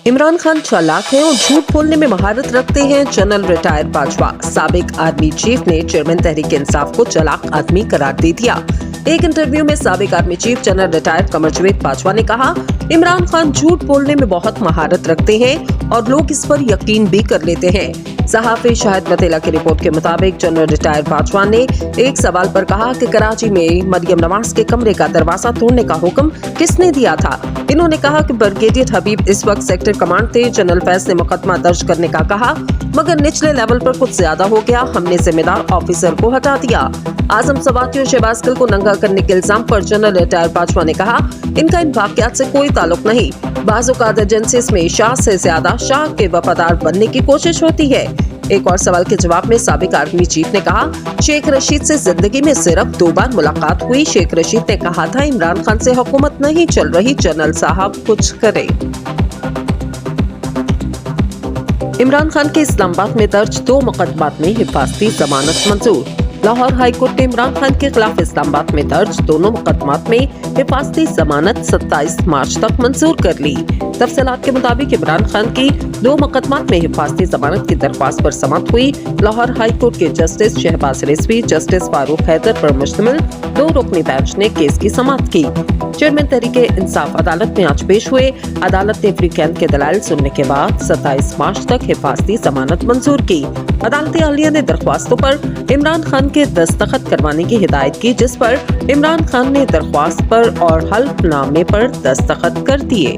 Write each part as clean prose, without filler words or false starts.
इमरान खान चालाक हैं और झूठ बोलने में महारत रखते हैं। General retire Bajwa. साबिक आर्मी चीफ ने चेयरमैन तहरीक इंसाफ को चालाक आदमी करार दे दिया। एक इंटरव्यू में साबिक army chief general retire Qamar Javed Bajwa ने कहा, इमरान खान झूठ बोलने में बहुत महारत रखते हैं और लोग इस पर यकीन भी कर लेते हैं। सहाफी शाहिद मतेला की रिपोर्ट के मुताबिक जनरल रिटायर बाजवा ने एक सवाल पर कहा कि कराची में मरियम नवाज के कमरे का दरवाजा तोड़ने का हुक्म किसने दिया था। इन्होंने कहा कि ब्रिगेडियर हबीब इस वक्त सेक्टर कमांड थे। जनरल फैज ने मुकदमा दर्ज करने का कहा, मगर निचले लेवल पर कुछ ज्यादा हो गया। हमने जिम्मेदार ऑफिसर को हटा दिया। आजम सवाती और शहबाज गिल को नंगा करने के इल्जाम पर जनरल रिटायर बाजवा ने कहा, इनका इन वाकयात से कोई ताल्लुक नहीं। बाज़ औक़ात एजेंसीज में शाह से ज्यादा शाह के वफादार बनने की कोशिश होती है। एक और सवाल के जवाब में साबिक आर्मी चीफ ने कहा, शेख रशीद से जिंदगी में सिर्फ 2 बार मुलाकात हुई। शेख रशीद ने कहा था, इमरान खान से हुकूमत नहीं चल रही, जनरल साहब कुछ करें। इमरान खान के इस्लामाबाद में दर्ज 2 मुकदमात में हिफाजती जमानत मंजूर। लाहौर हाई कोर्ट ने इमरान खान के खिलाफ इस्लामाबाद में दर्ज दोनों मुकदमात में हिफाजती जमानत 27 मार्च तक मंजूर कर ली। तफसीलात के मुताबिक इमरान खान की 2 मुकदमात में हिफाजती जमानत की दरख्वास्त पर समाअत हुई। लाहौर हाई कोर्ट के जस्टिस शहबाज रिजवी, जस्टिस फारूक हैदर पर मुश्तमिल 2 रुकनी बेंच ने केस की समाअत की। चेयरमैन तहरीके इंसाफ अदालत में आज पेश हुए। अदालत ने फ्री कैंप के दलाइल सुनने के बाद 27 मार्च तक हिफाजती जमानत मंजूर की। अदालत आलिया ने दरख्वास्तों पर इमरान खान के दस्तखत करवाने की हिदायत की, जिस पर इमरान खान ने दरख्वास्त पर और हल्फनामे पर दस्तखत कर दिए।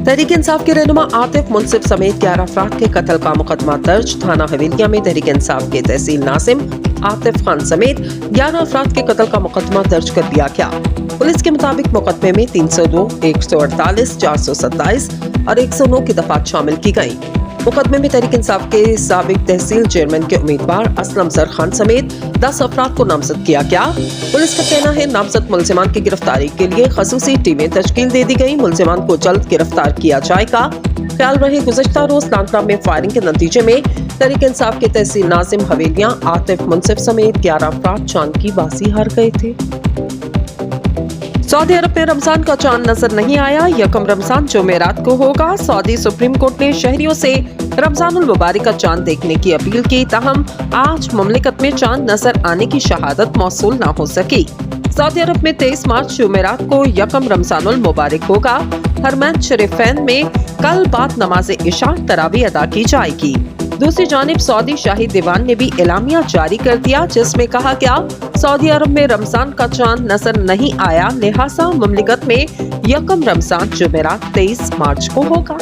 तहरीक इंसाफ के रहनुमा आतिफ मुंसिफ समेत 11 अफराद के कत्ल का मुकदमा दर्ज। थाना हवेलिया में तहरीक इंसाफ के तहसील नासिम आतिफ खान समेत 11 अफराद के कत्ल का मुकदमा दर्ज कर दिया गया। पुलिस के मुताबिक मुकदमे में 302, 148, 427 और 109 की दफात शामिल की गयी। मुकदमे में तहरीक इंसाफ के साबिक तहसील चेयरमैन के उम्मीदवार असलम जर खान समेत 10 अफराद को नामजद किया गया। पुलिस का कहना है, नामजद मुलजिमान की गिरफ्तारी के लिए खसूसी टीमें तश्कील दे दी गयी। मुलजिमान को जल्द गिरफ्तार किया जाएगा। ख्याल रहे, गुज़श्ता रोज लांकरा में फायरिंग के नतीजे में तहरीक इंसाफ के तहसील नाजिम हवेलियां आतिफ मुंसिफ समेत 11 अफराद चांद की बाजी हार गए थे। सऊदी अरब में रमजान का चांद नजर नहीं आया। यकम रमजान जुमेरात को होगा। सऊदी सुप्रीम कोर्ट ने शहरियों से रमजानुल मुबारक का चांद देखने की अपील की, ताहम आज मुमलिकत में चांद नजर आने की शहादत मौसूल न हो सकी। सऊदी अरब में 23 मार्च जुमेरात को यकम रमजानुल मुबारक होगा। हरमैन शरीफैन में कल बाद नमाज इशा तरावी अदा की जाएगी। दूसरी जानिब सऊदी शाही दीवान ने भी एलामिया जारी कर दिया, जिसमें कहा गया, सऊदी अरब में रमजान का चांद नजर नहीं आया, लिहाजा मुमलिकत में यकम रमजान जुमेरात 23 मार्च को होगा।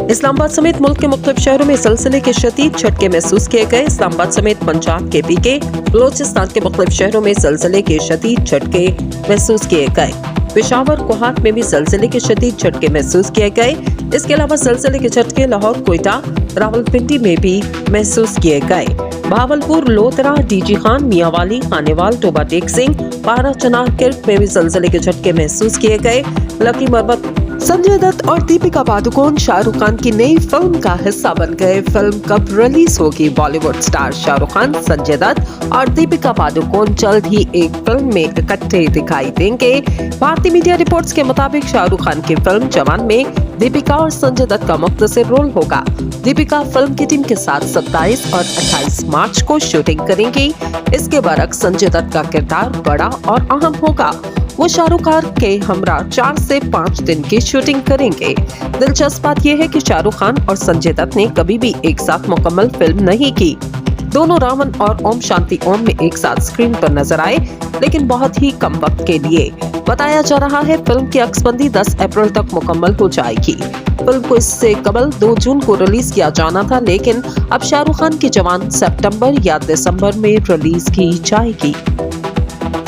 इस्लामाबाद समेत मुल्क के मुख्तलिफ शहरों में ज़लज़ले के शदीद झटके महसूस किए गए। इस्लामाबाद समेत पंजाब के पीके बलोचिस्तान के मुख्तलिफ शहरों में ज़लज़ले के शदीद झटके महसूस किए गए। पेशावर कोहाट में भी ज़लज़ले के शदीद झटके महसूस किए गए। इसके अलावा ज़लज़ले के झटके लाहौर, कोयटा, रावलपिंडी में भी महसूस किए गए। भावलपुर, लोधरा, डीजी खान, मियांवाली, खानेवाल, टोबा टेक सिंह, पारा, चनार, किर्क में भी ज़लज़ले के झटके महसूस किए गए। लकी मरबत संजय दत्त और दीपिका पादुकोण शाहरुख खान की नई फिल्म का हिस्सा बन गए। फिल्म कब रिलीज होगी? बॉलीवुड स्टार शाहरुख खान, संजय दत्त और दीपिका पादुकोण जल्द ही एक फिल्म में इकट्ठे दिखाई देंगे। भारतीय मीडिया रिपोर्ट्स के मुताबिक शाहरुख खान की फिल्म जवान में दीपिका और संजय दत्त का मुख्तसर रोल होगा। दीपिका फिल्म की टीम के साथ 27 और 28 मार्च को शूटिंग करेंगी। इसके बरक्स संजय दत्त का किरदार बड़ा और अहम होगा। वो शाहरुख खान के हमरा 4 से 5 दिन की शूटिंग करेंगे। दिलचस्प बात यह है कि शाहरुख खान और संजय दत्त ने कभी भी एक साथ मुकम्मल फिल्म नहीं की। दोनों रावण और ओम शांति ओम में एक साथ स्क्रीन पर नजर आए, लेकिन बहुत ही कम वक्त के लिए। बताया जा रहा है फिल्म की अक्सबंदी 10 अप्रैल तक मुकम्मल हो जाएगी। फिल्म को इससे कबल 2 जून को रिलीज किया जाना था, लेकिन अब शाहरुख खान की जवान सितंबर या दिसंबर में रिलीज की जाएगी।